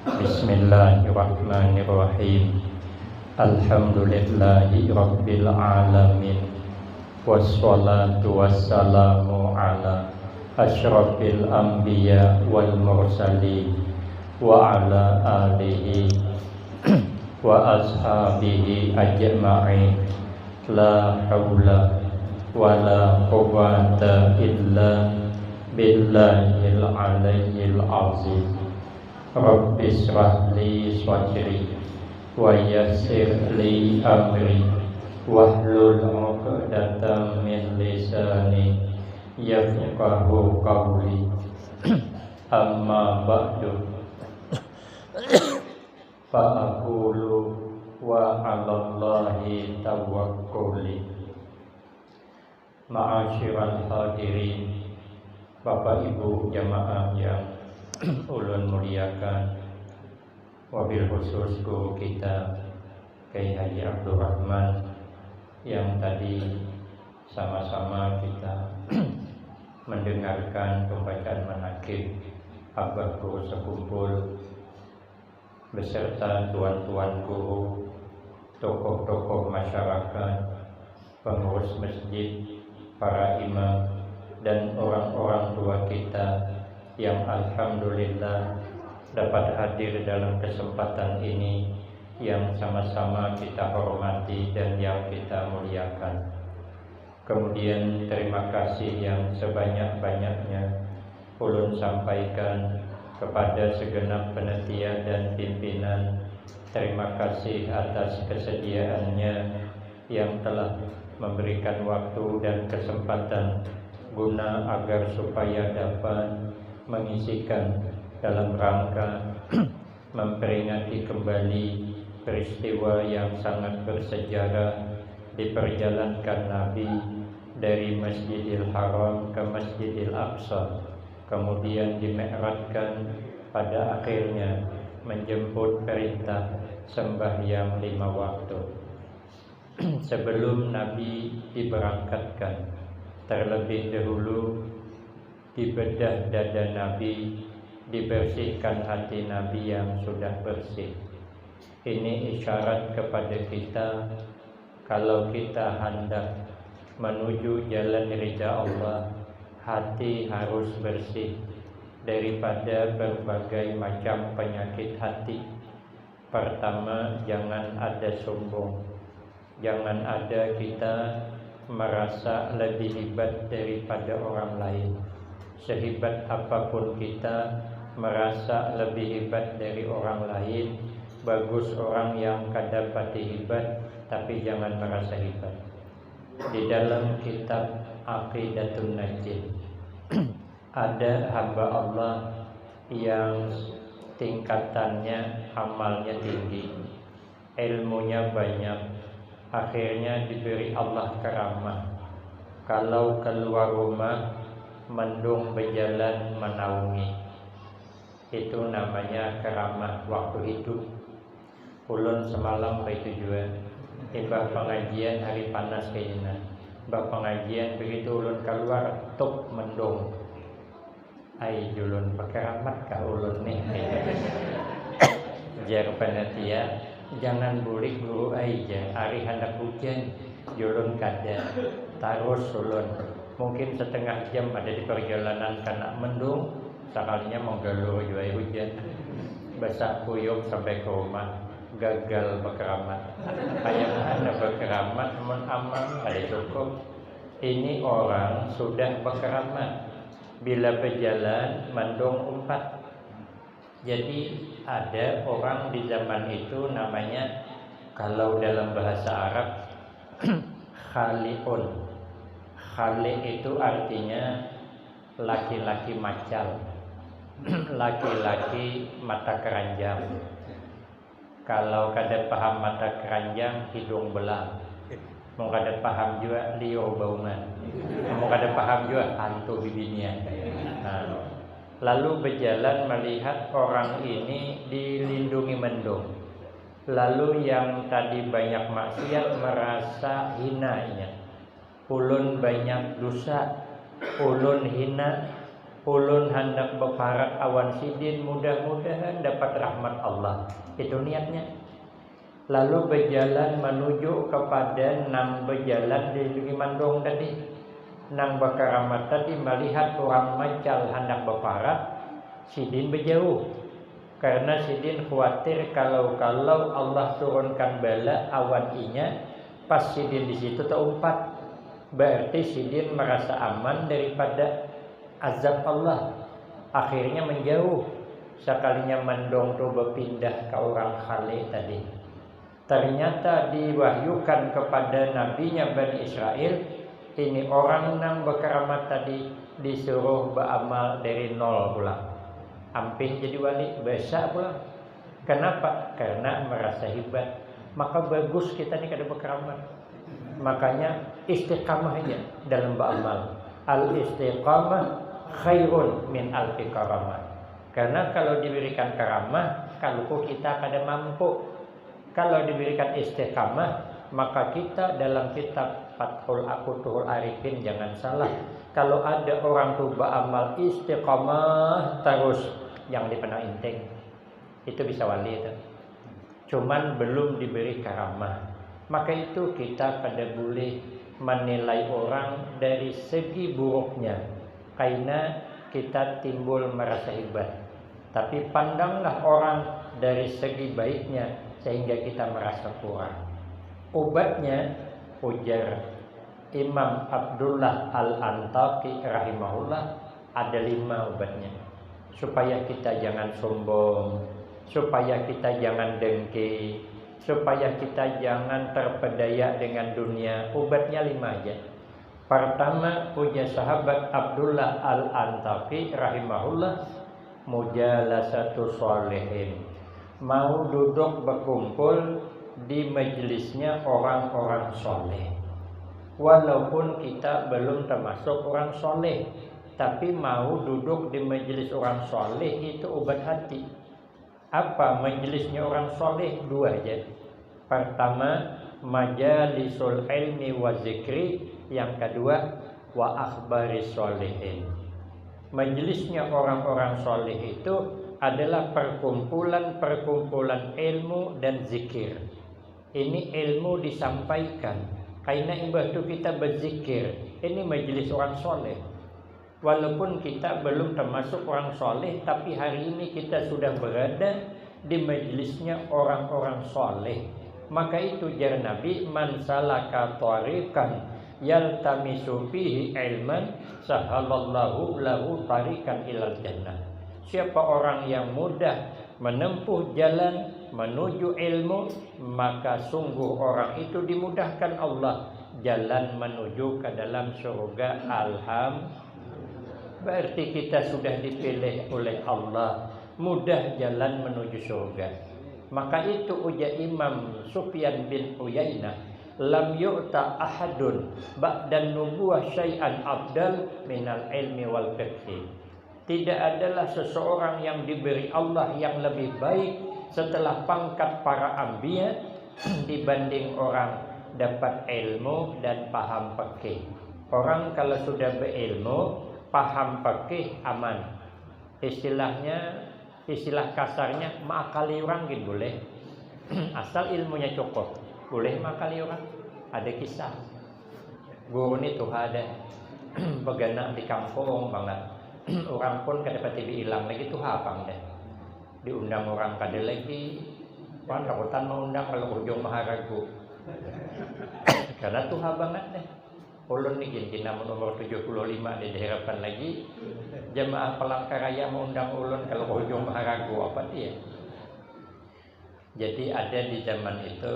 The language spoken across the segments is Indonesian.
Bismillahirrahmanirrahim. Alhamdulillahi rabbil alamin. Wassalatu wassalamu ala asyrafil anbiya wal mursalin wa ala alihi wa ashabihi ajma'in. La haula wa la quwwata illa billahil aliyyil azim. Rabbi shrah li sadri wa yassir li amri wahlul 'uqdatam min lisani yafqahu qawli. Amma ba'du, fa aqulu wa 'alallahi tawakkuli. Ma'asyiral hadirin, Bapak Ibu jamaah yang ulun muliakan, wabil khusus guru kita Kiai Haji Abdul Rahman yang tadi sama-sama kita mendengarkan pembacaan manaqib abah guru sekumpul beserta tuan-tuan guru, tokoh-tokoh masyarakat, pengurus masjid, para imam, dan orang-orang tua kita yang alhamdulillah dapat hadir dalam kesempatan ini yang sama-sama kita hormati dan yang kita muliakan. Kemudian terima kasih yang sebanyak-banyaknya ulun sampaikan kepada segenap panitia dan pimpinan. Terima kasih atas kesediaannya yang telah memberikan waktu dan kesempatan guna agar supaya dapat mengisikan dalam rangka memperingati kembali peristiwa yang sangat bersejarah diperjalankan Nabi dari Masjidil Haram ke Masjidil Aqsa, kemudian dimi'rajkan pada akhirnya menjemput perintah sembahyang 5 waktu. Sebelum Nabi diberangkatkan, terlebih dahulu dibedah dada Nabi, dibersihkan hati Nabi yang sudah bersih. Ini isyarat kepada kita kalau kita hendak menuju jalan ridha Allah, hati harus bersih daripada berbagai macam penyakit hati. Pertama, jangan ada sombong. Jangan ada kita merasa lebih hebat daripada orang lain. Sehebat apapun kita merasa lebih hebat dari orang lain, bagus orang yang kadapati hebat, tapi jangan merasa hebat. Di dalam kitab Aqidatun Najin ada hamba Allah yang tingkatannya amalnya tinggi, ilmunya banyak, akhirnya diberi Allah karamah. Kalau keluar rumah mendung berjalan menaungi. Itu namanya karamah waktu hidup. Ulun semalam itu juga ibah pengajian hari panas kayaknya. Bah pengajian begitu ulun keluar tuk mendung. Ai julun pakaramat ka ulun nih. Jar panitia jangan bulik guru aja. Ari hendak hujan julun kada. Terus ulun mungkin setengah jam ada di perjalanan karena mendung, sekalinya menggalur juga hujan, basah kuyup sampai ke rumah, gagal berkeramat. Kayak mana berkeramat, aman ada cukup. Ini orang sudah berkeramat, bila berjalan mendung umpat. Jadi ada orang di zaman itu namanya, kalau dalam bahasa Arab khaliun. Khali itu artinya laki-laki macal, laki-laki mata keranjang. Kalau kada paham mata keranjang, hidung belang. Mau kada paham juga liur baungan. Mau kada paham juga hantu bibinian. Nah, lalu berjalan melihat orang ini dilindungi mendung. Lalu yang tadi banyak maksiat merasa hinanya. Ulun banyak dosa, ulun hina, ulun hendak berharap awan sidin mudah-mudahan dapat rahmat Allah. Itu niatnya. Lalu berjalan menuju kepada nang berjalan di Mandong tadi. Nang berkeramat tadi melihat orang macal hendak berharap, sidin berjauh. Karena sidin khawatir kalau Allah turunkan bala awan inya, pas sidin di situ terumpat. Berarti sidin merasa aman daripada azab Allah. Akhirnya menjauh. Sekalinya Mandong tu berpindah ke orang Khalid tadi. Ternyata diwahyukan kepada nabinya Bani Israel, ini orang nang berkeramat tadi disuruh beramal dari nol pula. Ampih jadi wali, besar pula. Kenapa? Karena merasa hebat. Maka bagus kita ni kada berkeramat. Makanya istiqamah aja dalam beramal. Al-istiqamah khairun min alfi karamah. Karena kalau diberikan karamah, kalau kita kada mampu. Kalau diberikan istiqamah, maka kita dalam kitab Fathul Aqutuhul Arifin jangan salah. Kalau ada orang tu beramal istiqamah terus yang dipandang inting, itu bisa wali itu. Cuman belum diberi karamah. Maka itu kita kada boleh menilai orang dari segi buruknya, karena kita timbul merasa hebat. Tapi pandanglah orang dari segi baiknya, sehingga kita merasa kurang. Obatnya, ujar Imam Abdullah Al-Antaqi rahimahullah, ada 5 obatnya. Supaya kita jangan sombong, supaya kita jangan dengki, supaya kita jangan terpedaya dengan dunia. Obatnya 5 aja. Pertama, puja sahabat Abdullah Al-Antaqi rahimahullah, mujalasatu sholihin. Mau duduk berkumpul di majelisnya orang-orang soleh. Walaupun kita belum termasuk orang soleh, tapi mau duduk di majelis orang soleh itu obat hati. Apa majelisnya orang soleh? 2 aja. Pertama, majalisul ilmi wa zikri. Yang kedua, wa akhbaris solehin. Majelisnya orang-orang soleh itu adalah perkumpulan ilmu dan zikir. Ini ilmu disampaikan. Karena imbah itu kita berzikir. Ini majelis orang soleh. Walaupun kita belum termasuk orang soleh, tapi hari ini kita sudah berada di majelisnya orang-orang soleh. Maka itu jar Nabi, man salaka tariqan yaltamisu fihi ilman sahalallahu lahu tariqan ilal jannah. Siapa orang yang mudah menempuh jalan menuju ilmu, maka sungguh orang itu dimudahkan Allah jalan menuju ke dalam surga. Berarti kita sudah dipilih oleh Allah, mudah jalan menuju surga. Maka itu ujar Imam Sufyan bin Uyainah, lam yu'ta ahadun ba'dan nubuwah syai'an abdal minal ilmi wal fiqhi. Tidak adalah seseorang yang diberi Allah yang lebih baik setelah pangkat para anbiya dibanding orang dapat ilmu dan paham fikih. Orang kalau sudah berilmu, paham fikih, aman. Istilah kasarnya mengakali orang gitu boleh. Asal ilmunya cukup, boleh mengakali orang. Ada kisah guru ini tuh ada beganak di kampung banget. Orang pun kada pati hilang lagi tuh hapang deh. Diundang orang kada lagi. Kan takutan mau undang kalau ujung maharagu. Karena tuh banget deh. Ulun nih gini nomor 75 diharapkan lagi. Jemaah Palangkaraya mau undang ulun kalau ujung maharagu apa dia. Jadi ada di zaman itu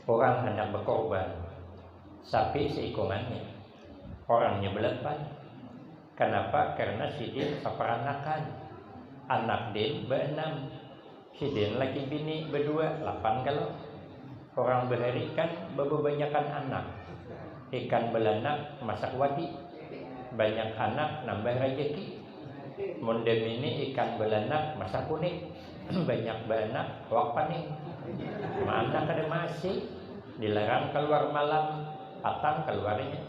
orang hendak berkorban sapi seikungannya. Orangnya belapan. Kenapa? Karena sidin seperanakan. Anak din be-6, sidin laki bini berdua, 8 kalau. Orang berharikan bebanyakan anak. Ikan belanak masak wadi. Banyak anak nambah rezeki. Mundem ini ikan belanak masak kuning. Banyak beranak wak paning. Mana kada masih dilarang keluar malam, patang keluarnya.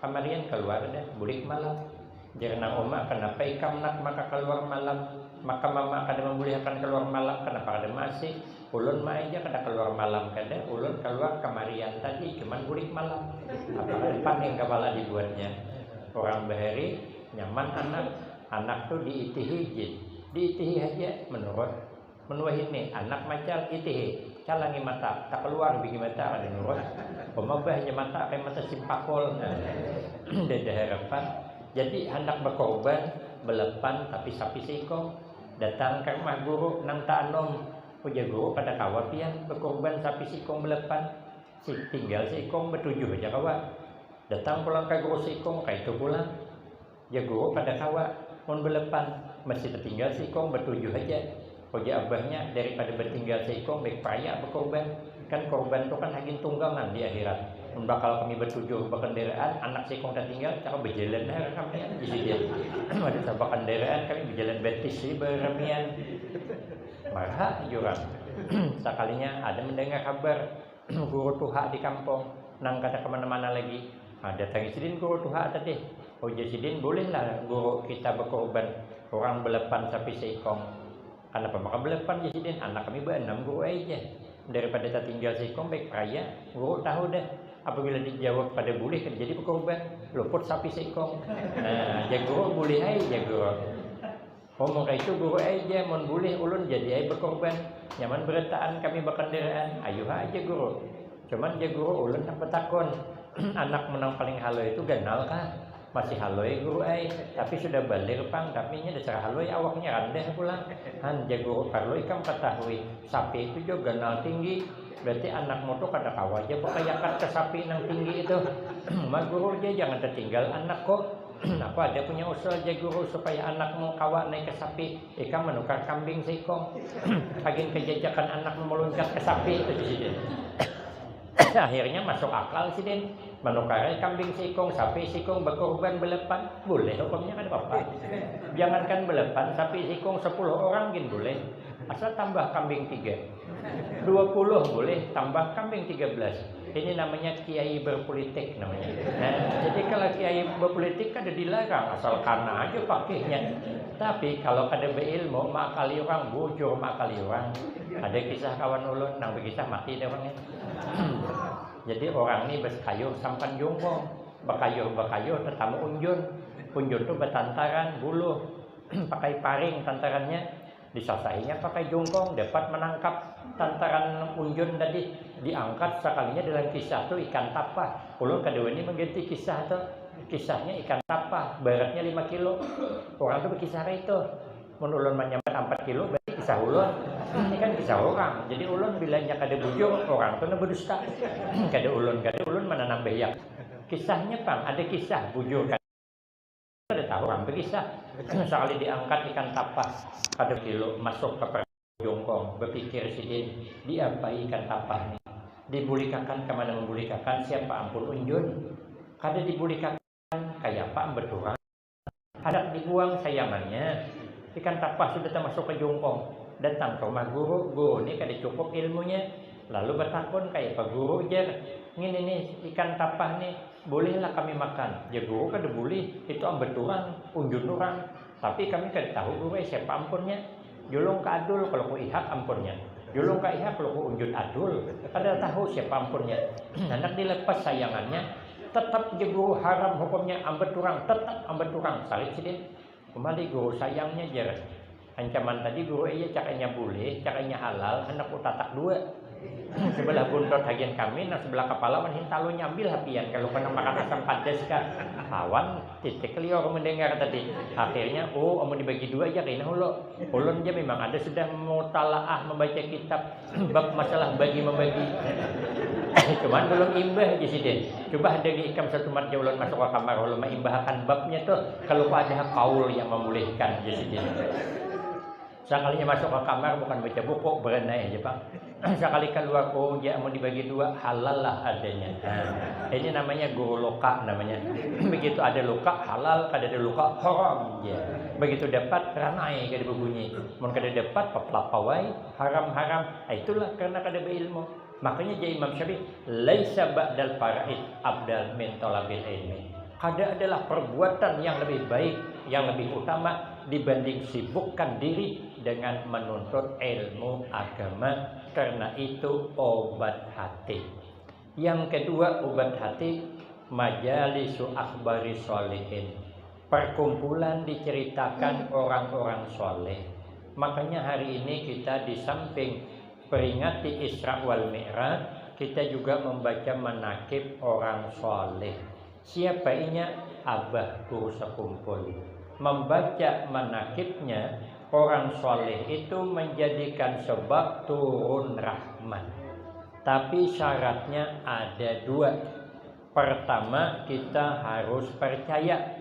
Kamarian keluar deh, bulik malam. Jangan umat kenapa ikam nak maka keluar malam, maka mama kada membolehkan keluar malam, kenapa kada masih? Ulun mah aja kada keluar malam, kada ulun keluar kemarian tadi cuman bulik malam. Apa paning kepala dibuatnya. Orang bahari nyaman anak tuh diitihi aja menurut ini anak macal itihi calangi mata tak keluar bigi mata ada nurut pemabahnya mata kayak mata simpakol dada harapan. Jadi hendak berkorban belepan tapi sapi seikong datang ke rumah guru nang ta'anom puja guru pada kawapian berkorban sapi seikong belepan tinggal seikong bertujuh aja kawa datang pulang ke guru seikong kayak itu pulang ya guru pada kawa mun belepan masih tertinggal seikong bertujuh aja puja abahnya daripada bertinggal seikong baik payah berkorban kan korban itu kan hagin tunggangan di akhirat. Bakal kami bertujuh berkendaraan anak seikong dah tinggal cara berjalan ramian di sini ada sabak kendaraan kami berjalan betis sih beramian marah jurang sekalinya ada mendengar kabar guru tuha di kampung nang kata kemana-mana lagi datang sidin guru tuha tadi sidin bolehlah guru kita berkorban orang belepan sapi seikong kenapa maka belepan sidin anak kami berenam guru aja daripada tak tinggal seikong baik raya guru tahu deh apabila dijawab pada boleh kan jadi berkorban luput sapi seikong guru boleh aja guru ngomong kayak itu guru aja mon boleh ulun jadi aja berkorban nyaman beretaan kami berkendaraan ayo aja guru cuman guru ulun tak betakon anak menang paling haloi itu ganal kah masih haloi guru tapi sudah balik pang tapi nya dasar haloi awaknya rendah pulang guru perlu ikam ketahui sapi itu juga ganal tinggi berarti anak moto kada kawa aja bakayakat ke sapi nang tinggi itu mas guru aja jangan tertinggal anak kok aku ada punya usul aja guru supaya anakmu kawa naik ke sapi ikam menukar kambing seikong agin kejajakan anak meluncat ke sapi itu sih akhirnya masuk akal sih Den menukar kambing seikong sapi seikong berkorban belepan boleh hukumnya kan apa jangankan belepan sapi seikong 10 orang gin boleh asal tambah kambing 3 20 boleh tambah kambing 13 ini namanya kiai berpolitik namanya jadi kalau kiai berpolitik kada dilarang asal karena aja pakainya tapi kalau kada berilmu makali orang bujur makali orang ada kisah kawan ulun nang berkisah mati deh orangnya jadi orang ini berkayuh sampan jongkong berkayuh tetamu unjun tuh bertantaran buluh pakai paring tantarannya disasainya pakai jongkong dapat menangkap tantaran unjun tadi diangkat sekalinya dalam kisah tuh ikan tapah ulun kedua ini mengganti kisah tuh kisahnya ikan tapah beratnya 5 kilo orang tuh berkisah itu ulun menyambat 4 kilo berarti kisah ulun ini kan kisah orang jadi ulun bilanya kada bujur orang tuh berdusta kada ulun mana nambah ya kisahnya pang ada kisah bujur kan ada tahu orang berkisah sekali diangkat ikan tapah kada kilo masuk ke jongkong berpikir sidin diapai ikan tapah ini dibulikakan kemana membulikakan siapa ampun unjun kada dibulikakan kayak apa berturang ada dibuang sayangannya ikan tapah sudah termasuk ke jongkong datang ke rumah guru ini kada cukup ilmunya lalu bertakun kayak pak guru jar ini nih ikan tapah nih bolehlah kami makan ya guru kada boleh itu ambeturang unjun orang tapi kami kada tahu guru siapa ampunnya julung ka adul kalau ku ihak ampunnya julung ka ihak kalau ku unjun adul kada tahu siapa ampunnya hendak dilepas sayangannya tetap je guru haram hukumnya ambeturang tetap ambeturang salit sidin kembali guru sayangnya jar ancaman tadi guru iya cakanya boleh cakanya halal hendak ku tatak 2 sebelah buntot bagian kami nah sebelah kepala menhintalu nyambil hapian kalau kena makan asam pedas kan kawan titik liur mendengar tadi akhirnya mau dibagi 2 aja kayaknya ulun aja memang ada sudah mutalaah membaca kitab bab masalah bagi membagi cuman belum imbah di sini coba ada di ikam satu mat ulun masuk ke kamar ulun mengimbahkan babnya tuh kalau ada kaul yang membolehkan di sini sekalinya masuk ke kamar bukan baca buku berenai aja Pak sekali keluar dia mau dibagi 2 halal lah adanya ini namanya guru loka namanya begitu ada loka halal kada ada loka haram ya begitu dapat ranai kada berbunyi mun kada dapat papawai haram itulah karena kada berilmu makanya jadi Imam Syafi'i laisa ba'dal faraid abdal min talabil ilmi Kada adalah perbuatan yang lebih baik, yang lebih utama dibanding sibukkan diri dengan menuntut ilmu agama, karena itu obat hati. Yang kedua obat hati, majalisu akhbari sholihin, perkumpulan diceritakan orang-orang soleh. Makanya hari ini kita di samping peringati Isra wal Mi'raj, kita juga membaca manakib orang soleh. Siapa inya? Abah guru sekumpul. Membaca manakibnya orang soleh itu menjadikan sebab turun rahmat. Tapi syaratnya ada dua. Pertama, kita harus percaya,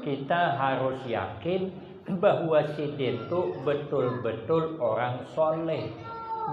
kita harus yakin bahwa si Din itu betul-betul orang soleh.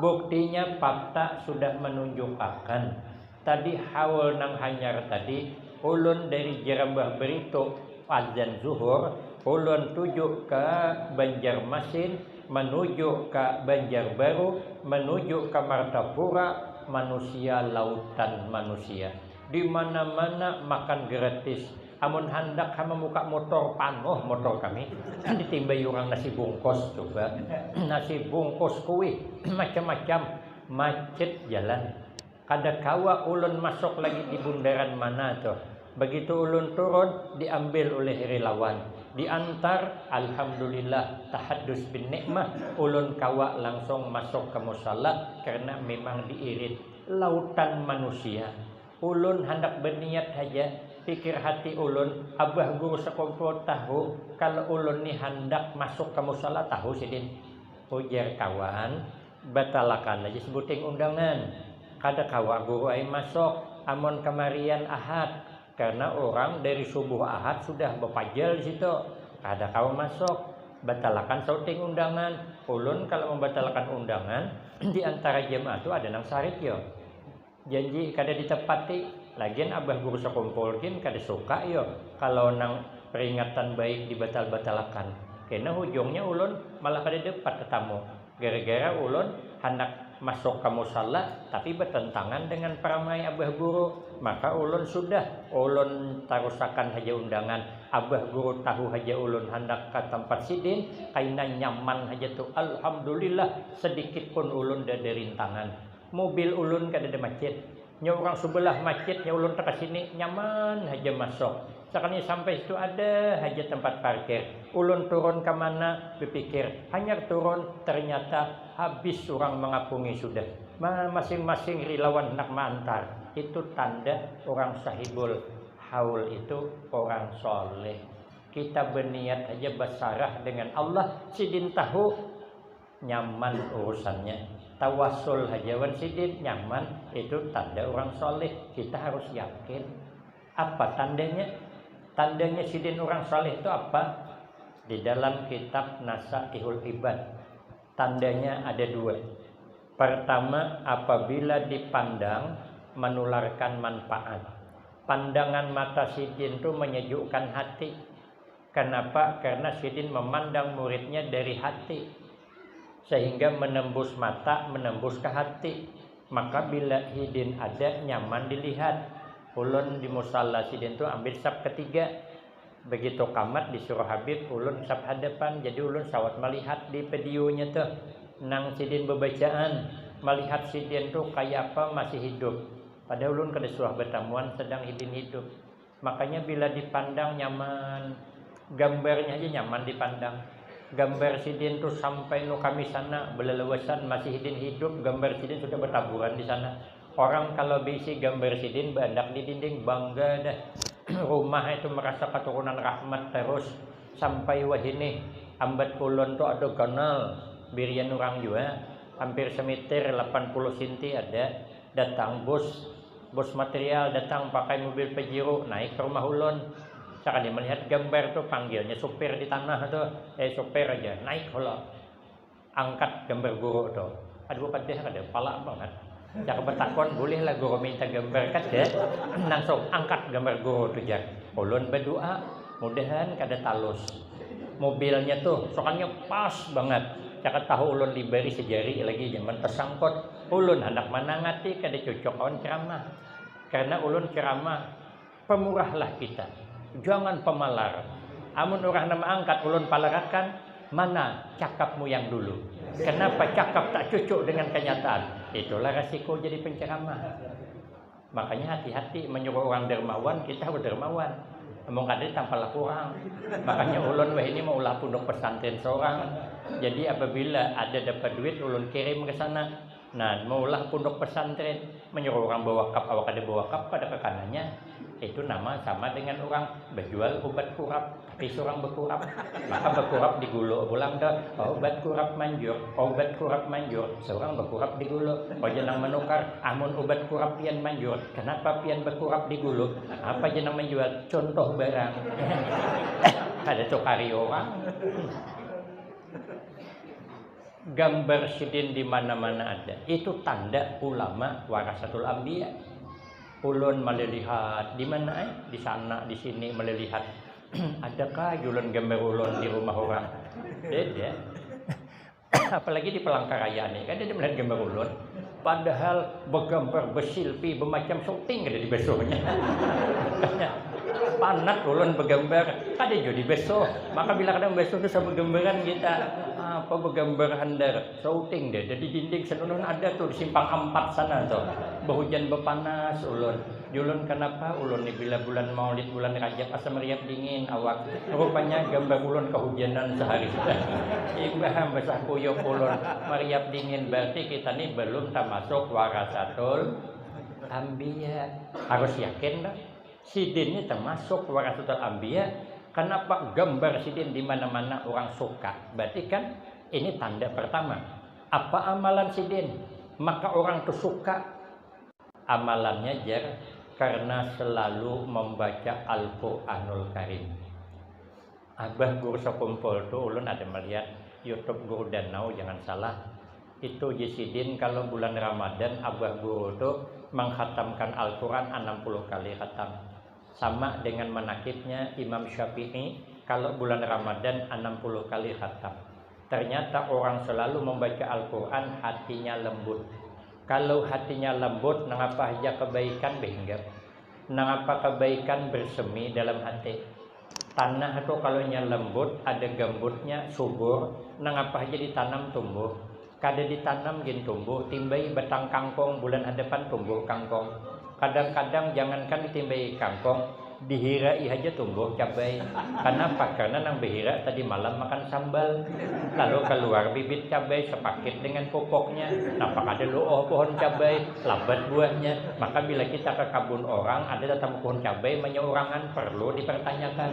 Buktinya fakta sudah menunjukkan. Tadi haul nang hanyar tadi, ulun dari Jerambah Berito azan zuhur, ulun tuju ke Banjarmasin, menuju ke Banjarbaru, menuju ke Martapura, manusia lautan manusia. Di mana-mana makan gratis. Amun hendak kami muka motor panuh motor kami, ditimbai orang nasi bungkus coba. Nasi bungkus kuih macam-macam, macet jalan. Kada kawa ulun masuk lagi di bundaran mana tuh. Begitu ulun turun diambil oleh relawan, diantar, alhamdulillah tahaddus bin nikmah, ulun kawa langsung masuk ke musalla karena memang diirit lautan manusia. Ulun hendak berniat saja, pikir hati ulun, abah guru sekumpul tahu kalau ulun ni hendak masuk ke musalla tahu sidin. Ujar kawan, batalakan aja sebuting undangan. Kada kawa guru ay masuk amon kemarian Ahad, karena orang dari subuh Ahad sudah berpajal di situ. Kada kawa masuk, batalakan sauting undangan. Ulun kalau membatalkan undangan di antara jemaah itu ada nang sarit yo. Janji kada ditepati, lagian abah guru sekumpulkin kada suka yo kalau nang peringatan baik dibatal-batalkan. Karena ujungnya ulun malah kada dapat tetamu. Gara-gara ulun hendak masuk ke musalla tapi bertentangan dengan peramai abah guru, maka ulun tarusakan haja undangan. Abah guru tahu haja ulun hendak ke tempat sidin, kaina nyaman haja tuh. Alhamdulillah sedikit pun ulun dah ada rintangan. Mobil ulun kada ada macet, nya orang sebelah macet, nya ulun ke sini nyaman haja masuk. Sekali sampai situ ada haja tempat parkir. Ulun turun ke mana berpikir, hanya turun ternyata habis orang mengapungi sudah. Masing-masing relawan nak mengantar. Itu tanda orang sahibul haul itu orang soleh. Kita berniat aja bersarah dengan Allah, sidin tahu nyaman urusannya. Tawassul hajawan sidin nyaman, itu tanda orang soleh. Kita harus yakin. Apa tandanya? Tandanya sidin orang soleh itu apa? Di dalam kitab Nasaihul Ibad, tandanya ada dua. Pertama, apabila dipandang menularkan manfaat. Pandangan mata sidin itu menyejukkan hati. Kenapa? Karena sidin memandang muridnya dari hati, sehingga menembus mata, menembus ke hati. Maka bila hidin ada, nyaman dilihat. Ulun di musalla sidin itu ambil saf ketiga. Begitu kamat disuruh Habib, ulun saf hadapan. Jadi ulun sawat melihat di videonya tuh, nang sidin bebacaan, melihat sidin tuh kayak apa masih hidup. Padahal ulun kada suah bertamuan sedang hidin hidup. Makanya bila dipandang nyaman, gambarnya aja nyaman dipandang. Gambar sidin tuh sampai nu kami sana belelewasan masih hidin hidup, gambar sidin sudah bertaburan di sana. Orang kalau bisi gambar sidin bandak di dinding bangga dah. Rumah itu merasa keturunan rahmat terus sampai wahini ambat kulon tuh ada kanal birian orang juga hampir semeter 80 cm ada. Datang bos material datang pakai mobil Pajero naik ke rumah ulun. Sekali melihat gambar tuh panggilnya supir di tanah tuh, supir aja naik hola, angkat gambar guru tuh. Aduh kadeh kada pala banget. Cak bertakon bolehlah guru minta gambar kadeh, langsung angkat gambar guru tuh jak. Ulun berdoa, mudahan kada talus. Mobilnya tuh soalnya pas banget. Cak tahu ulun diberi sejari lagi zaman tersangkut. Ulun hendak menangati kada cocok kawan ceramah. Karena ulun ceramah pemurahlah kita. jangan pemalar. Amun orang nama angkat ulun palarakan, mana cakapmu yang dulu? Kenapa cakap tak cocok dengan kenyataan? Itulah resiko jadi penceramah. Makanya hati-hati menyuruh orang dermawan, kita harus dermawan. Ngomong kadang tanpa kurang. Makanya ulun wah ini mau ulah pondok pesantren seorang. Jadi apabila ada dapat duit ulun kirim ke sana. Nah, maulah pondok pesantren menyuruh orang bawa kap, awak ada bawa kap pada ke kanannya. Itu nama sama dengan orang berjual obat kurap, tapi seorang berkurap. Maka berkurap digulung pulang dah. Obat kurap manjur, seorang berkurap digulung. Oh jenang menukar, amun obat kurap pian manjur. Kenapa pian berkurap digulung? Apa jenang menjual? Contoh barang. Ada tukari orang. Gambar sidin di mana-mana ada. Itu tanda ulama warasatul anbiya. Ulun melihat di mana di sana di sini melihat adakah ulun gambar ulun di rumah orang? Beda. Apalagi di Palangkaraya nih kan dia melihat gambar ulun. Padahal bergambar bersilpi bermacam syuting ada di besoknya. Panat ulun bergambar ada juga di besok. Maka bila kadang besok itu sama gambaran kita apa bergambar handar syuting deh. Jadi dinding senunun ada tuh di simpang 4 sana tuh. Berhujan berpanas ulun. Ulun kenapa ulun ni bila bulan Maulid bulan Rajab asam meriap dingin awak. Rupanya gambar ulun kehujanan sehari sudah. Imbah basah kuyup ulun meriap dingin berarti kita ni belum termasuk warasatul anbiya. Harus yakin dah. Sidin ini termasuk warasatul anbiya. Kenapa gambar sidin di mana-mana orang suka? Berarti kan ini tanda pertama. Apa amalan sidin? Maka orang tuh suka amalannya jar karena selalu membaca Al-Qur'anul Karim. Abah guru sekumpul tuh ulun ada melihat YouTube Guru Danau jangan salah. Itu Yesidin kalau bulan Ramadan abah guru tuh menghatamkan Al-Qur'an 60 kali khatam. Sama dengan manakibnya Imam Syafi'i kalau bulan Ramadan 60 kali khatam. Ternyata orang selalu membaca Al-Qur'an hatinya lembut. Kalau hatinya lembut, nangapa aja kebaikan behinggap. Nangapa kebaikan bersemi dalam hati. Tanah itu kalau nya lembut, ada gambutnya, subur, nangapa aja ditanam tumbuh. Kada ditanam gin tumbuh, timbai batang kangkong bulan hadapan tumbuh kangkong. Kadang-kadang jangankan ditimbai kangkong, dihirai aja tumbuh cabai. Kenapa? Karena nang behira tadi malam makan sambal, lalu keluar bibit cabai sepaket dengan pupuknya. Nampak ada loh pohon cabai, lambat buahnya. Maka bila kita ke kebun orang, ada datang pohon cabai menyeurangan perlu dipertanyakan.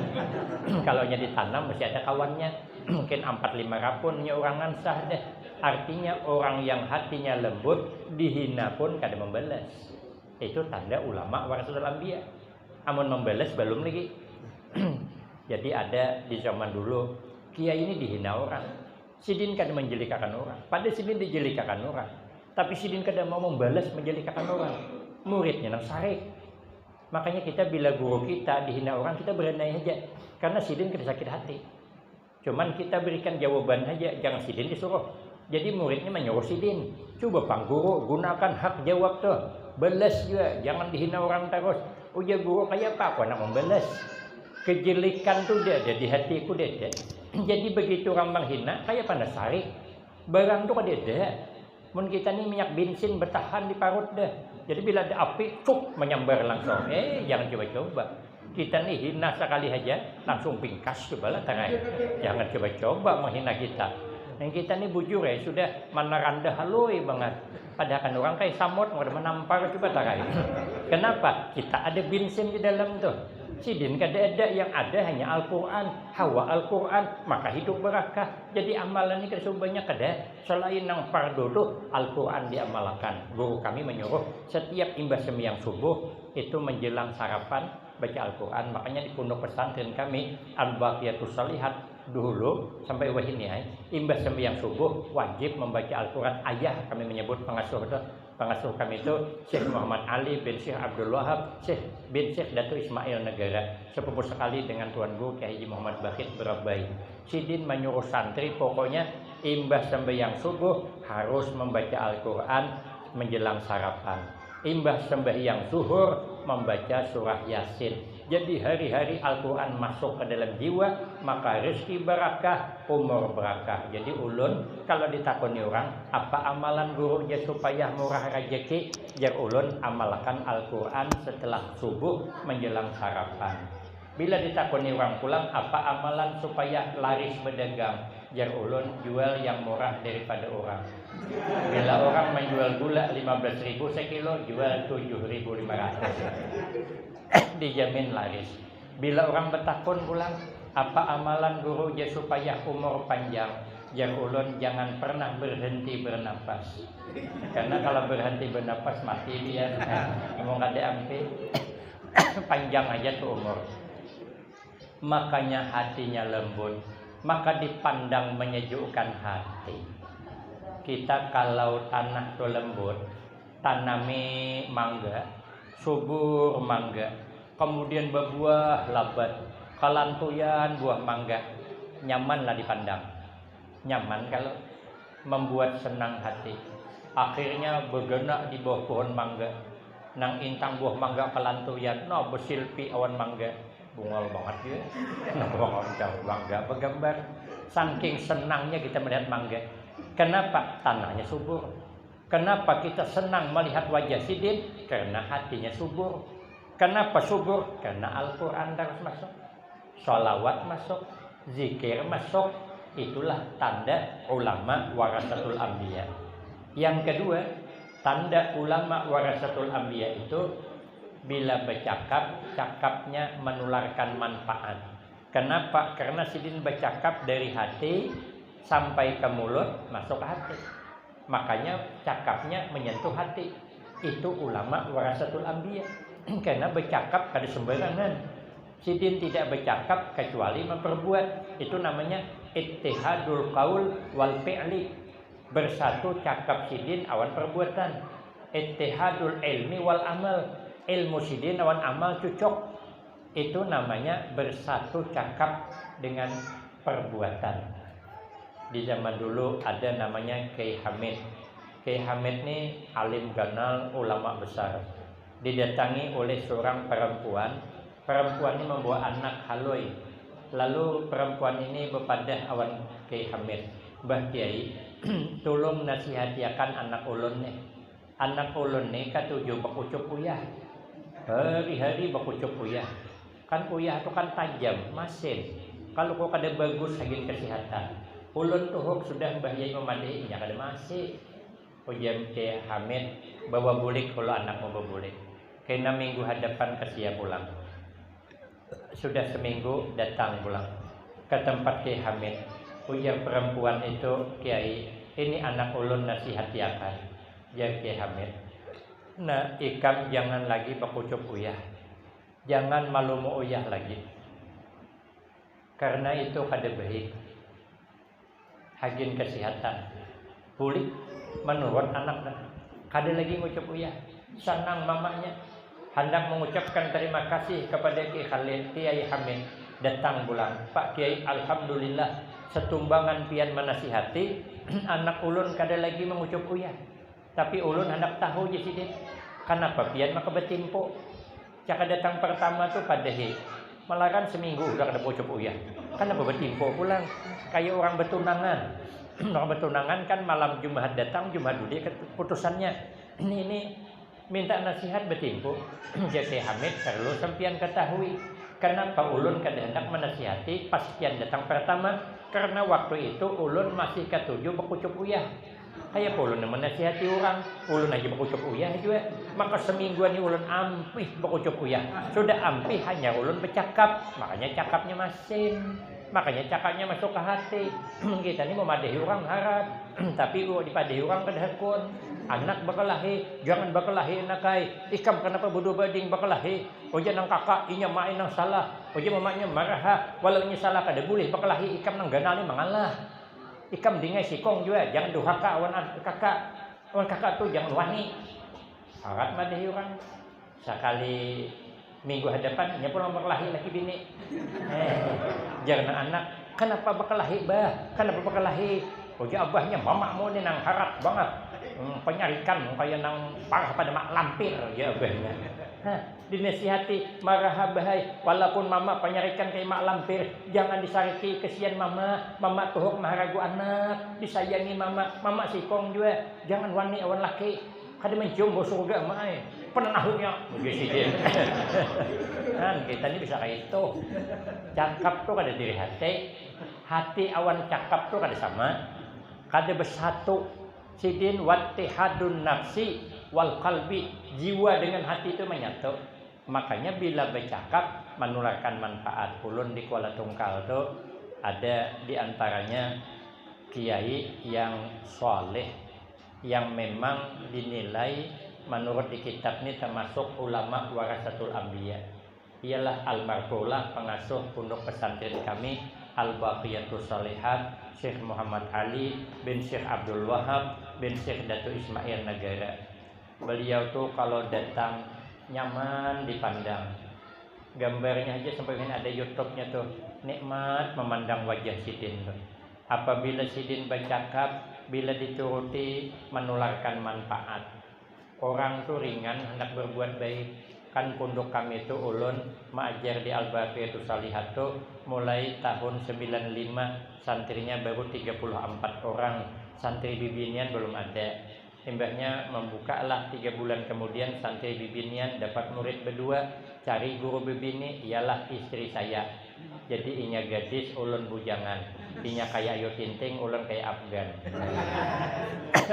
Kalau nya ditanam masih ada kawannya, mungkin 4-5 rapun menyeurangan sah deh. Artinya orang yang hatinya lembut dihina pun kada membalas. Itu tanda ulama warasatul anbiya. Amun membalas belum lagi. Jadi ada di zaman dulu kiai ini dihina orang. Sidin kada menjelikakan orang. Pada sidin dijelikakan orang. Tapi sidin kada mau membalas menjelikakan orang. Muridnya nang sarik. Makanya kita bila guru kita dihina orang kita berenai aja. Karena sidin kada sakit hati. Cuman kita berikan jawaban aja, jangan sidin disuruh. Jadi muridnya menyuruh sidin. Coba Pak Guru gunakan hak jawab tuh. Balas juga, jangan dihina orang terus. Ujar guru kayak apa nak membalas? Kejelikan tuh dia ada di hatiku dia. Jadi begitu orang menghina, kayak pada sarik. Barang tuh kada ada. Mun kita ni minyak bensin bertahan di parut dah. Jadi bila ada api, cuk menyambar langsung. Jangan coba-coba. Kita ni hina sekali aja, langsung pingkas cobalah tarai. Jangan coba-coba menghina kita. Yang kita ni bujur sudah mana rendah haloi banget. Padahal kan orang kayak samot mau menampar coba tarai. Kenapa? Kita ada bensin di dalam tuh. Sidin kada ada, yang ada hanya Al-Quran, hawa Al-Quran, maka hidup berakah. Jadi amalan ini kada banyak kada. Selain nang fardu tuh Al-Quran diamalkan. Guru kami menyuruh setiap imbas sembahyang subuh itu menjelang sarapan baca Al-Quran. Makanya di pondok pesantren kami Al-Baqiyatus Shalihat dulu sampai wahini imbas sembahyang subuh wajib membaca Al-Quran. Ayah kami menyebut pengasuh kami itu Syekh Muhammad Ali bin Syekh Abdul Wahab bin Syekh Datu Ismail Negara, sepupu sekali dengan Tuan Guru Kiai Haji Muhammad Bakhit Berabai. Sidin menyuruh santri pokoknya imbas sembahyang subuh harus membaca Al-Quran menjelang sarapan. Imbas sembahyang zuhur membaca surah Yasin. Jadi hari-hari Al-Quran masuk ke dalam jiwa, maka rezeki barakah, umur barakah. Jadi ulun kalau ditakoni orang, apa amalan gurunya supaya murah rezeki? Jar ulun amalkan Al-Quran setelah subuh menjelang sarapan. Bila ditakoni orang pulang, apa amalan supaya laris berdagang? Jar ulun jual yang murah daripada orang. Bila orang menjual gula 15.000 sekilo, jual 7.500. Dijamin laris. Bila orang bertakun pulang, apa amalan guru je supaya umur panjang? Jar ulun jangan pernah berhenti bernapas. Karena kalau berhenti bernapas mati dia. Ngomong ada ampe panjang aja tuh umur. Makanya hatinya lembut, maka dipandang menyejukkan hati. Kita kalau tanah tuh lembut, tanami mangga, subur mangga, kemudian berbuah labat, kalantuyan buah mangga, nyamanlah dipandang. Nyaman kalau membuat senang hati. Akhirnya bergenak di bawah pohon mangga, nang intang buah mangga kalantuyan, no bersilpi awan mangga, bungal banget ya, nah mangga bergambar. Saking senangnya kita melihat mangga. Kenapa? Tanahnya subur. Kenapa kita senang melihat wajah Sidin? Karena hatinya subur. Kenapa subur? Karena Al-Quran harus masuk, sholawat masuk, zikir masuk. Itulah tanda ulama warasatul anbiya. Yang kedua, tanda ulama warasatul anbiya itu bila bercakap, cakapnya menularkan manfaat. Kenapa? Karena Sidin bercakap dari hati sampai ke mulut, masuk ke hati. Makanya cakapnya menyentuh hati. Itu ulama warasatul anbiya. Karena bercakap kada sembarangan. Sidin tidak bercakap kecuali memperbuat. Itu namanya ittihadul qaul wal fi'li. Bersatu cakap Sidin awan perbuatan. Ittihadul ilmi wal amal. Ilmu Sidin awan amal cocok. Itu namanya bersatu cakap dengan perbuatan. Di zaman dulu ada namanya Kiai Hamid. Kiai Hamid ini alim ganal, ulama besar. Didatangi oleh seorang perempuan. Perempuan ini membawa anak haloi. Lalu perempuan ini berpadah awan Kiai Hamid. Mbah Kiai, tolong nasihatiakan anak ulun nih. Anak ulun nih katuju bakucup uyah. Hari-hari bakucup uyah. Kan uyah itu kan tajam, masin. Kalau kau kada bagus lagi kesehatan. Ulun tuhuk sudah Mbah Yai memadai, ya kada masih. Ujian Kiai Hamid bawa bulik kalau anak mau berbulik. Kena minggu hadapan kesia pulang. Sudah seminggu datang pulang ke tempat Kiai Hamid. Ujian perempuan itu, Kiai, ini anak ulun nasihati akan. Ya Kiai Hamid. Nah, ikam jangan lagi pakucup uyah. Jangan malumu uyah lagi. Karena itu kada baik. Hagin kesehatan bulik menurut anak kada lagi mengucap uyah. Senang mamanya hendak mengucapkan terima kasih kepada Kiai Khalil, Kiai Hamid datang pulang. Pak Kiai, alhamdulillah setumbangan pian menasihati anak ulun kada lagi mengucap uyah. Tapi ulun hendak tahu je Sidin kenapa pian maka betimpo. Caka datang pertama tu padahi malahan seminggu udah kada mengucap uyah. Kenapa betimpo pulang? Kayak orang bertunangan. Orang bertunangan kan malam Jumat datang, Jumat dulu keputusannya. Ini minta nasihat betimpo. Jadi Hamid perlu sampian ketahui. Kenapa ulun kada hendak menasihati pas pian datang pertama? Karena waktu itu ulun masih ketujuh bakucup uyah. Kayak ulun menasihati orang, ulun aja bakucup uyah juga. Maka semingguan ini ulun ampih bakucup uyah. Sudah ampih hanya ulun bercakap, makanya cakapnya masin. Makanya cakapnya masuk ke hati. Kita ini memadahi orang harap, tapi dipadahi orang kada hakun. Anak bakalahi, jangan bakalahi nakai. Ikam kenapa bodoh bading bakalahi? Oja nang kakak inya main nang salah. Oja mamanya marah. Walau inya salah kada boleh bakalahi. Ikam nang ganal ni mangalah. Ikam dingai sikong juga, jangan durhaka awan kakak. Awan kakak tu jangan wani. Harap madahi orang. Sekali minggu hadapan nya pulang berkelahi laki bini. Jangan anak, kenapa berkelahi bah? Kenapa berkelahi? Oke abahnya mamakmu ini nang harat banget. Penyarikan kayak nang parah pada mak lampir ya abahnya. Dinasihati marah bahai walaupun mama penyarikan kayak mak lampir jangan disariki kesian mama tuhuk maharagu anak disayangi mama sikong juga jangan wani awan laki kada mencium bau surga mai penahunnya begitu kan kita ini bisa kayak itu cakap tuh kada diri hati awan cakap tuh kada sama kada bersatu sidin wattihadun nafsi wal qalbi jiwa dengan hati itu menyatu. Makanya bila bercakap menularkan manfaat. Ulun di Kuala Tungkal itu ada di antaranya kiai yang soleh yang memang dinilai menurut di kitab ini termasuk ulama warasatul anbiya. Ialah almarhumah pengasuh pondok pesantren kami Al-Baqiyatus Shalihat Syekh Muhammad Ali bin Syekh Abdul Wahab bin Syekh Datuk Ismail Negara. Beliau tuh kalau datang nyaman dipandang. Gambarnya aja sampai ini ada YouTube-nya tuh. Nikmat memandang wajah Sidin tuh. Apabila Sidin bercakap, bila dituruti menularkan manfaat. Orang tuh ringan hendak berbuat baik. Kan pondok kami itu ulun mengajar di Al-Baqiyatus Shalihat tuh mulai tahun 95 santrinya baru 34 orang. Santri bibinian belum ada. Imbahnya membukalah 3 bulan kemudian santri bibinian dapat murid berdua. Cari guru bibini ialah istri saya. Jadi inya gadis ulun bujangan. Inya kayak Ayu Tinting ulun kayak Afgan.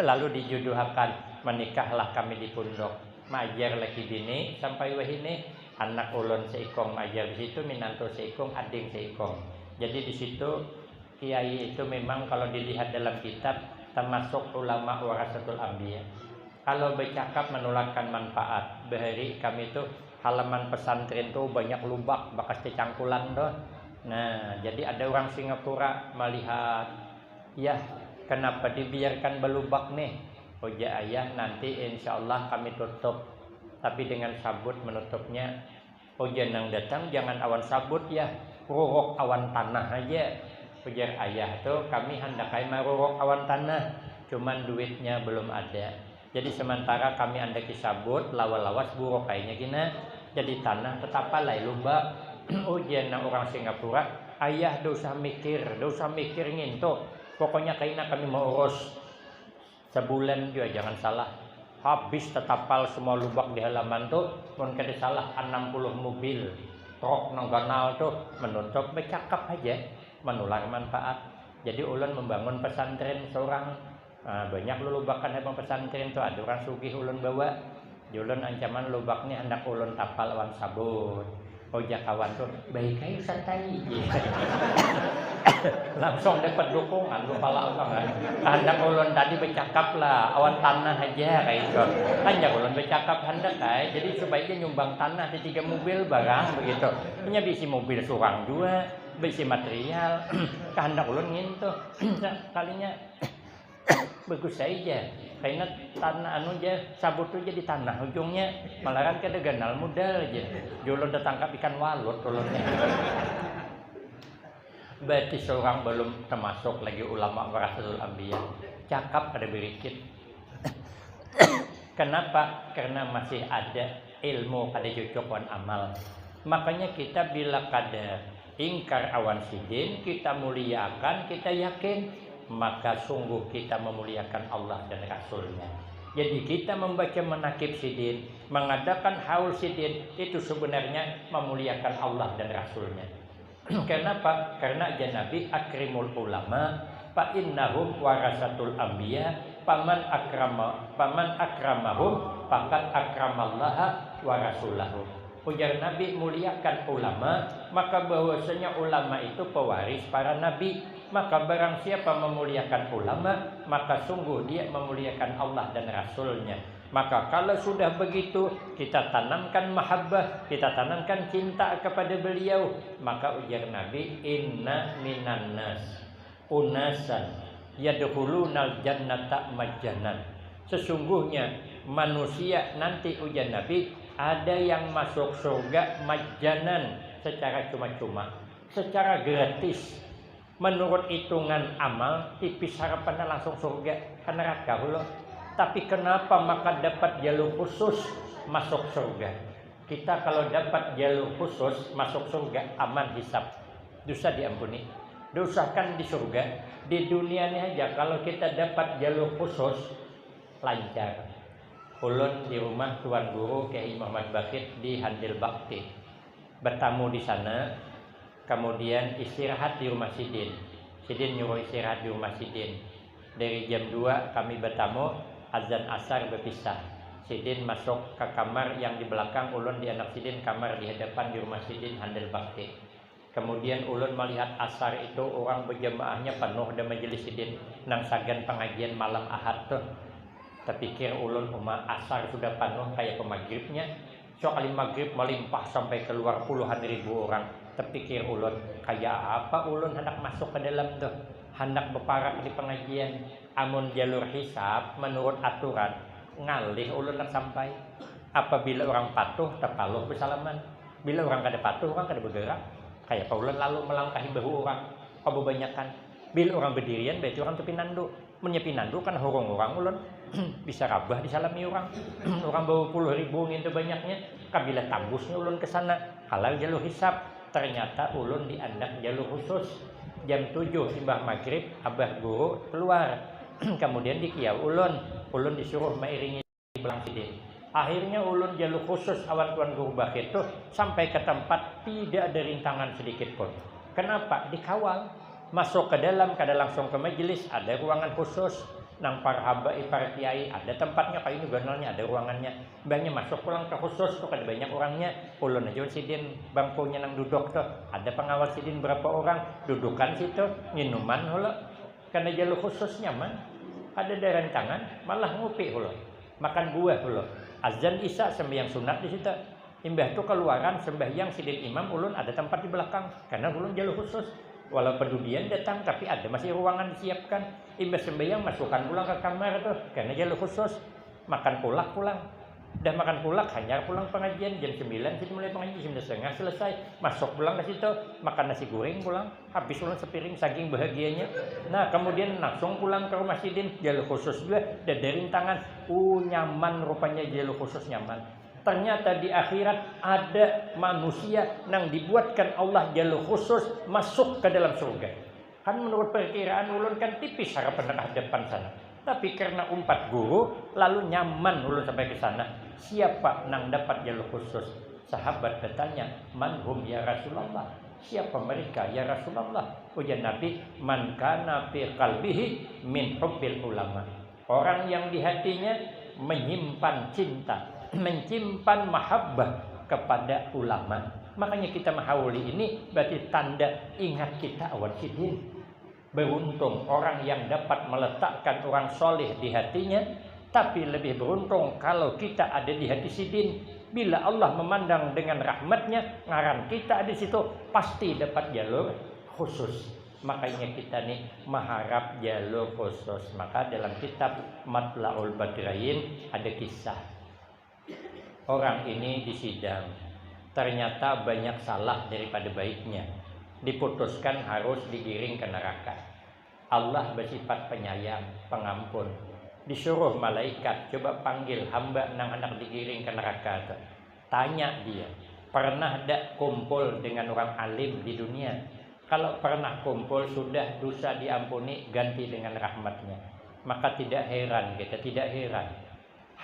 Lalu dijodohkan menikahlah kami di pondok. Majar laki bini sampai wahini anak ulun seikong majar di situ minantu seikong ading seikong. Jadi di situ kiai itu memang kalau dilihat dalam kitab termasuk ulama warasatul anbiya. Kalau bercakap menularkan manfaat. Bahari kami itu halaman pesantren tuh banyak lubak bekas cangkulan tuh. Nah, jadi ada orang Singapura melihat, ya kenapa dibiarkan berlubak nih? Oja ayah nanti insya Allah kami tutup. Tapi dengan sabut menutupnya. Oja nang datang jangan awan sabut ya, ruruk awan tanah aja. Ujar ayah tuh kami hendakai maruruk awan tanah, cuman duitnya belum ada. Jadi sementara kami andaki sabut, lawas-lawas buruk kayaknya gina. Jadi tanah tetap palai lubak. Ujian orang Singapura, ayah dosa mikir nginto. Pokoknya kayaknya kami mau urus sebulan juga jangan salah. Habis tetapal semua lubak di halaman tuh, mun kada salah 60 mobil truk nang kanal tuh menutup bercakap aja. Menular manfaat. Jadi ulun membangun pesantren seorang banyak lubakan hebang pesantren tuh ada orang sugih ulun bawa. Ulun ancaman lubaknya hendak ulun tapal awan sabut. Ojak kawan tuh baik kayu santai. Langsung dapat dukungan kepala orang kan. Hendak ulun tadi bercakap lah awan tanah aja kayak itu. Hendak ulun bercakap hendak kayak jadi sebaiknya nyumbang tanah di 3 mobil barang begitu. Punya bisi mobil surang juga. Besi material kehendak ulun ngintu kalinya bagus saja karena tanah anu aja sabut tu jadi tanah ujungnya malahan kada ganal modal aja ulun datangkap ikan walut ulunnya. Berarti seorang belum termasuk lagi ulama warasatul anbiya cakap pada berikit. Kenapa? Karena masih ada ilmu kada cocok wan amal. Makanya kita bila kada ingkar awan sidin, kita muliakan, kita yakin, maka sungguh kita memuliakan Allah dan Rasulnya. Jadi kita membaca menakib sidin, mengadakan haul sidin, itu sebenarnya memuliakan Allah dan Rasulnya. Kenapa? Karena aja Nabi akrimul ulama, fa innahum warasatul anbiya, paman akramahum, faqad akramallaha wa rasulahu. Ujar Nabi muliakan ulama, maka bahwasanya ulama itu pewaris para nabi. Maka barang siapa memuliakan ulama, maka sungguh dia memuliakan Allah dan Rasulnya. Maka kalau sudah begitu, kita tanamkan mahabbah, kita tanamkan cinta kepada beliau. Maka ujar Nabi, inna minan nas unasan yadkhulunal jannata majjanan. Sesungguhnya manusia nanti ujar Nabi, ada yang masuk surga majjanan secara cuma-cuma, secara gratis. Menurut hitungan amal, tipis harapannya langsung surga ke neraka hulu. Tapi kenapa maka dapat jalur khusus masuk surga? Kita kalau dapat jalur khusus masuk surga, aman hisab, dosa diampuni. Dosa kan di surga, di dunia ini aja kalau kita dapat jalur khusus lancar. Ulun di rumah Tuan Guru Kiai Muhammad Bakit di Handil Bakti, bertamu di sana, kemudian istirahat di rumah Sidin. Sidin nyuruh istirahat di rumah Sidin. Dari jam 2 kami bertamu, azan asar berpisah. Sidin masuk ke kamar yang di belakang, ulun di anak Sidin kamar di hadapan di rumah Sidin Handil Bakti. Kemudian ulun melihat asar itu orang berjamaahnya penuh dan majelis Sidin nang sagan pengajian malam Ahad tuh. Terpikir ulun asar sudah penuh kayak pemagribnya. Soal maghrib melimpah sampai keluar puluhan ribu orang. Terpikir ulun kayak apa ulun hendak masuk ke dalam tuh, hendak berparak di pengajian. Amun jalur hisab menurut aturan ngalih ulun nak sampai. Apabila orang patuh terpaluh bersalaman, bila orang kada patuh orang kada bergerak. Kayak ulun lalu melangkahi bahu orang, kebanyakan. Bila orang berdirian berarti orang tu pinandu. Menyepinandu kan horong orang ulun bisa rabah disalami orang. Orang bawa puluh ribu itu banyaknya. Kabila tambusnya ulun ke sana, halal jalur hisab. Ternyata ulun diandak jalur khusus. Jam 7 simbah maghrib, abah guru keluar. Kemudian dikiau ulun disuruh mairingi di belang Sidin. Akhirnya ulun jalur khusus awan Tuan Guru Bakit itu sampai ke tempat tidak ada rintangan sedikit pun. Kenapa? Dikawal. Masuk ke dalam, kada langsung ke majelis, ada ruangan khusus. Nang para habaib, para kiai, ada tempatnya kayak ini ganalnya, ada ruangannya. Banyak masuk pulang ke khusus tuh kada banyak orangnya. Ulun aja Sidin bangkunya nang duduk tuh, ada pengawal Sidin berapa orang, dudukan situ, minuman hula. Karena jalur khusus nyaman, ada rintangan, malah ngopi hula. Makan buah hula. Azan isya sembahyang sunat di situ. Imbah tu keluaran sembahyang Sidin imam, ulun ada tempat di belakang karena ulun jalur khusus. Walau pedulian datang tapi ada masih ruangan disiapkan. Imbah sembahyang masukkan pulang ke kamar tuh karena jalur khusus. Makan pulang. Dah makan pulang hanya pulang pengajian jam 9 situ mulai pengajian, jam 9:30 selesai. Masuk pulang ke situ, makan nasi goreng pulang. Habis ulun sepiring saking bahagianya. Nah, kemudian langsung pulang ke rumah Sidin, jalur khusus juga dan dari tangan. Nyaman rupanya jalur khusus nyaman. Ternyata di akhirat ada manusia yang dibuatkan Allah jalur khusus masuk ke dalam surga. Kan menurut perkiraan ulun kan tipis harapan depan sana. Tapi karena umpat guru lalu nyaman ulun sampai ke sana. Siapa yang dapat jalur khusus? Sahabat bertanya, "Manhum ya Rasulullah?" Siapa mereka ya Rasulullah? Ujar Nabi, "Man kana fi qalbihi min hubbil ulama." Orang yang di hatinya menyimpan cinta, menyimpan mahabbah kepada ulama. Makanya kita menghauli ini berarti tanda ingat kita awan Sidin. Beruntung orang yang dapat meletakkan orang soleh di hatinya. Tapi lebih beruntung kalau kita ada di hati Sidin. Bila Allah memandang dengan rahmatnya, ngaran kita ada di situ, pasti dapat jalur khusus. Makanya kita nih mengharap jalur khusus. Maka dalam kitab Matla'ul Badrain ada kisah. Orang ini disidang. Ternyata banyak salah daripada baiknya. Diputuskan harus digiring ke neraka. Allah bersifat penyayang, pengampun. Disuruh malaikat, coba panggil hamba nang hendak digiring ke neraka. Tanya dia, pernah tak kumpul dengan orang alim di dunia? Kalau pernah kumpul, sudah dosa diampuni, ganti dengan rahmatnya. Maka tidak heran kita, tidak heran.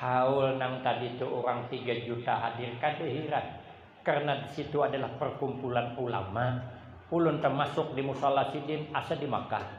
Haul nang tadi itu orang 3 juta hadir, kada heran. Karena di situ adalah perkumpulan ulama. Ulun termasuk di Musala Sidin, asa di Makkah.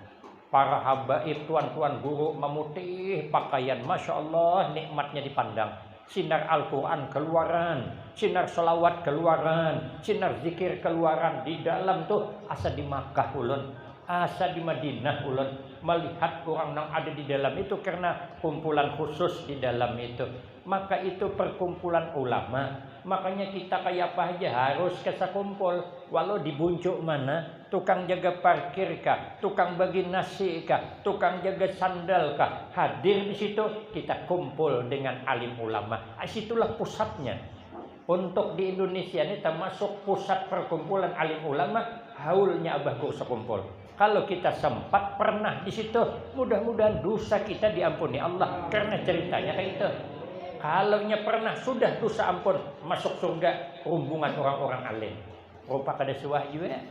Para habaib, tuan-tuan guru memutih pakaian, Masya Allah nikmatnya dipandang. Sinar Al-Quran keluaran, sinar salawat keluaran, sinar zikir keluaran. Di dalam tuh asa di Makkah ulun, asa di Madinah ulun. Melihat orang yang ada di dalam itu karena kumpulan khusus di dalam itu. Maka itu perkumpulan ulama. Makanya kita kayak apa aja harus kesakumpul. Walau di buncuk mana, tukang jaga parkir kah, tukang bagi nasi kah, tukang jaga sandal kah, hadir di situ kita kumpul dengan alim ulama. Situlah pusatnya. Untuk di Indonesia ini termasuk pusat perkumpulan alim ulama, haulnya abah guru sekumpul. Kalau kita sempat pernah di situ, mudah-mudahan dosa kita diampuni Allah karena ceritanya kayak itu. Kalau pernah sudah dosa ampun, masuk surga rombongan orang-orang alim. Rupa kada suah juga.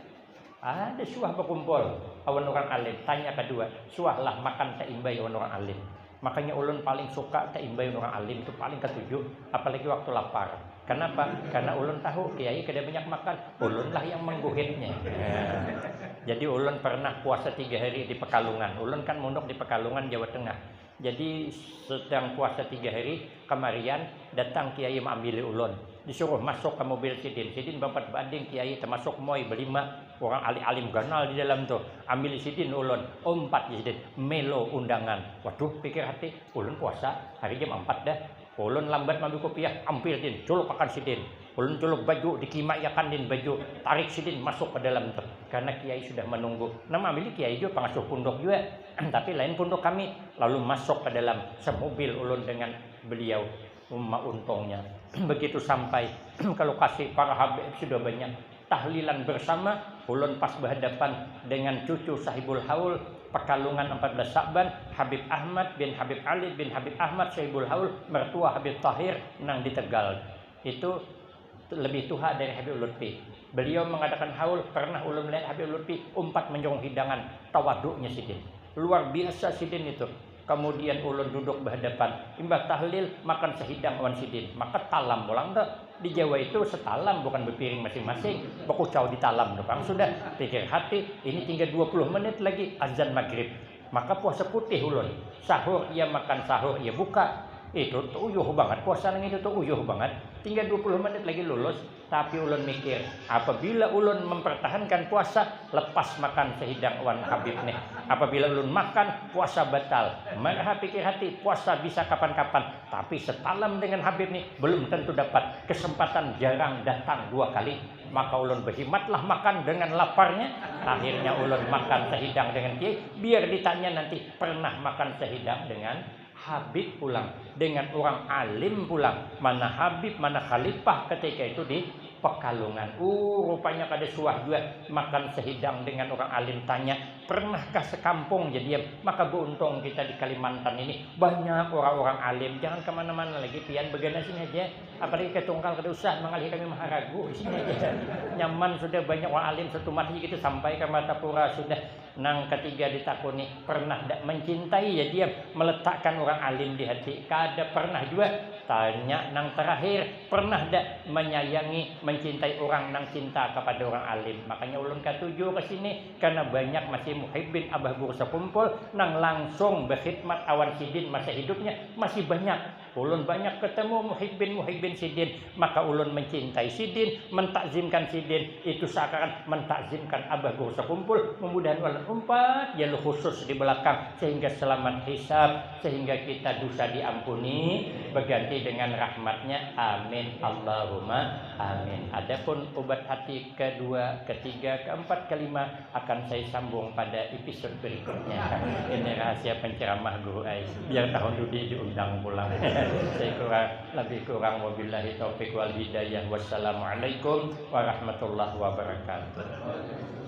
Ada suah berkumpul awan orang alim. Tanya kedua, suahlah makan tak imbai awan orang alim. Makanya ulun paling suka tak imbai orang alim itu paling ketujuh, apalagi waktu lapar. Kenapa? Karena ulun tahu kiai kada banyak makan, ulunlah yang mengguhitnya. Jadi ulun pernah puasa 3 hari di Pekalongan. Ulun kan mondok di Pekalongan, Jawa Tengah. Jadi sedang puasa 3 hari, kemarian datang kiai mengambil ulun. Disuruh masuk ke mobil sidin. Sidin bampat banding kiai termasuk moi berlima orang alim ganal di dalam tuh. Ambil sidin ulun, 4 sidin, melo undangan. Waduh, pikir hati, ulun puasa hari jam 4 dah. Ulun lambat ambil kopiah, ambil din, culuk akan sidin. Ulun culuk baju, dikimayakan din baju, tarik sidin masuk ke dalam tuh. Karena kiai sudah menunggu. Nama ambil kiai juga pengasuh pondok juga, tapi lain pondok kami. Lalu masuk ke dalam semobil ulun dengan beliau. Untungnya begitu sampai ke lokasi, para habib sudah banyak tahlilan bersama. Ulun pas berhadapan dengan cucu sahibul haul Pekalongan 14 Sa'ban, Habib Ahmad bin Habib Ali bin Habib Ahmad sahibul haul, mertua Habib Tahir nang di Tegal. Itu lebih tua dari Habib Lutfi. Beliau mengadakan haul, pernah ulun melihat Habib Lutfi 4 menjong hidangan, tawaduknya sidin luar biasa sidin itu. Kemudian ulun duduk berhadapan, imbah tahlil makan sehidang awan sidin, maka talam pulang dah. Di Jawa itu setalam, bukan berpiring masing-masing, berkucau di talam depan sudah. Pikir hati, ini tinggal 20 menit lagi azan maghrib, maka puasa putih ulun. Sahur ia makan sahur, ia buka. Itu tuh uyuh banget, puasa nang itu tuh uyuh banget. Tinggal 20 menit lagi lulus. Tapi ulun mikir, apabila ulun mempertahankan puasa, lepas makan sehidang wan Habib nih. Apabila ulun makan, puasa batal. Mereka pikir hati, puasa bisa kapan-kapan. Tapi setalam dengan Habib nih, belum tentu dapat. Kesempatan jarang datang 2 kali. Maka ulun berkhidmatlah makan dengan laparnya. Akhirnya ulun makan sehidang dengan kiai. Biar ditanya nanti, pernah makan sehidang dengan Habib pulang, dengan orang alim pulang. Mana Habib, mana Khalifah ketika itu di Pekalongan. Rupanya kada suah juga makan sehidang dengan orang alim. Tanya, pernahkah sekampung jadi? Maka beruntung kita di Kalimantan ini banyak orang-orang alim. Jangan kemana-mana lagi, pian begana sini aja. Apalagi ke Tungkal kada usah, mengalih kami Maharagu sini aja. Nyaman sudah, banyak orang alim satu mati gitu sampai ke Martapura sudah. Nang ketiga ditakuni, pernah tak mencintai ya dia, meletakkan orang alim di hati? Kada pernah juga. Tanya nang terakhir, pernah tak menyayangi, mencintai orang nang cinta kepada orang alim? Makanya ulun ketujuh ke sini karena banyak masih muhibbin abah bursa kumpul nang langsung berkhidmat awan sidin masa hidupnya masih banyak. Ulun banyak ketemu muhibbin sidin, maka ulun mencintai sidin, mentakzimkan sidin. Itu seakan mentakzimkan abah bursa kumpul. Mudah-mudahan ulun umpat jalur khusus di belakang sehingga selamat hisab, sehingga kita dosa diampuni berganti dengan rahmatnya. Amin Allahumma amin. Adapun obat hati kedua, ketiga, keempat, kelima akan saya sambung pada episode berikutnya. Ini rahasia penceramah Guru Ais. Biar tahun Dudi diundang pulang. Saya lebih kurang, wabillahi taufiq wal hidayah. Wassalamualaikum warahmatullahi wabarakatuh.